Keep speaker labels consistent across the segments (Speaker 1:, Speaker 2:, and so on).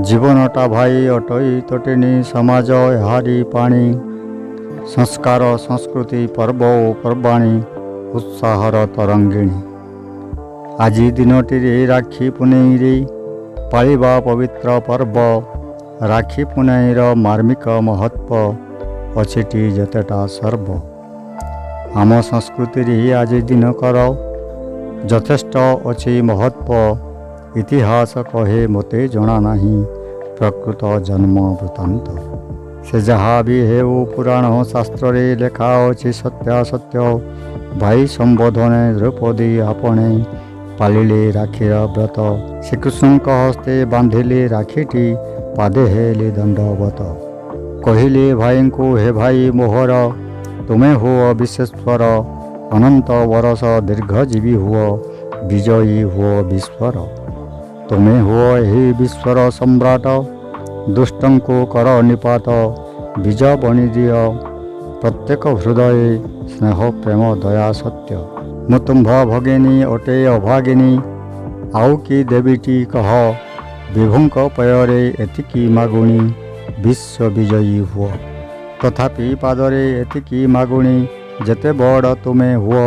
Speaker 1: जीवनटा भाई अटई तटिनी समाज हारी पाणी संस्कार संस्कृति पर्व ओ पर्वाणी उत्साहर तरंगिणी आज दिनटी राखी पुनेई पालिबा पवित्र पर्व राखी पुनेईर मार्मिक महत्व अछिटी जतेटा सर्व आम संस्कृति आज दिनकर यथेष्ट अच्छी महत्व इतिहास कहे मते जना नहीं प्रकृत जन्म वृत्तांत से जहाँ भी हेउ पुराण शास्त्र रे लेखा अच्छी सत्या सत्य भाई संबोधने द्रौपदी आपणे पालिले राखीर व्रत श्रीकृष्ण हस्ते बांधिले राखीटी पादे हेले दंडवत कहिले भाई को हे भाई मोहर तुम्हें हुओ विश्वेश्वर अनंत वर्ष दीर्घजीवी हुओ विजयी हुओ विश्वर तुम्हें हुओ ही विश्वर सम्राट दुष्टं को कर निपात बीज बनी दिय प्रत्येक हृदय स्नेह प्रेम दया सत्य मुतुंभ भगिनी अटे अभागिनी आउ कि देवीटी कह विभुंक पयरे एतिकी मागुणी विश्व विजयी हुओ तथापि पादरे एतिकी मागुणी जेते बड़ तुमे हुओ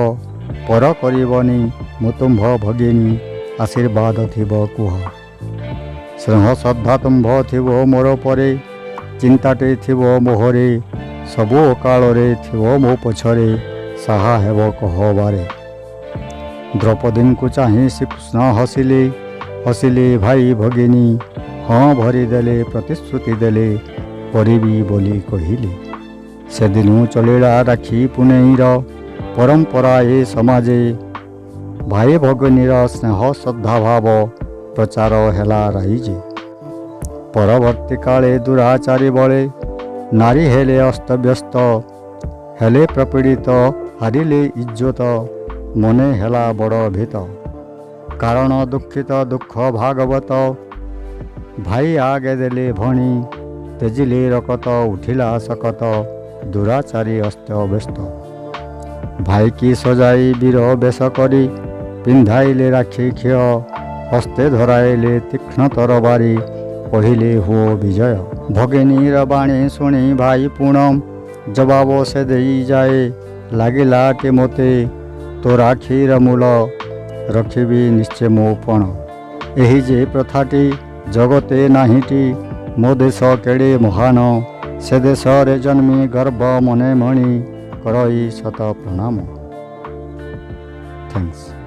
Speaker 1: पर करिबनी मुतुंभ भगिनी आशीर्वाद थिब कुह स्नेह श्रद्धा तुम्भ थिब मोर परे चिंताटे थिब मोहरे सबु कालरे थिब मो पछरे साहा हेब कहबारे द्रौपदी को चाहे श्रीकृष्ण हसिले हसिले भाई भगिनी हाँ भरीदेले प्रतिश्रुति देले परिबी बोली कहिले से दिन चलेला राखी पुनेईर परंपरा ए समाजे भाई भगिनीर स्नेह श्रद्धा भाव प्रचार हेला राइजे परवर्ती काले दुराचारी बले नारी हेले अस्तव्यस्त हेले प्रपीड़ित हारिले इज्जत मने हेला बड़ भीत कारण दुखित दुख भागवत भाई आगे देले भणी तेजिले रकत उठिला सकत दुराचारी अस्त व्यस्त भाई की सजाई वीर बेश करी पिंधाइले राखी क्षय हस्ते धराइले तीक्ष्ण तरबारी कहिले हुओ विजय भगिनीर बाणी शुणी भाई पूनम जवाब से देई जाए लागिला के मोते तो राखीर मूल रखिबी निश्चय मो पण एही जे प्रथाटी जगते नाहीटी मो देश केड़े महान से देश रे जन्मी गर्भ मने मणि करई शत प्रणाम। थैंक्स।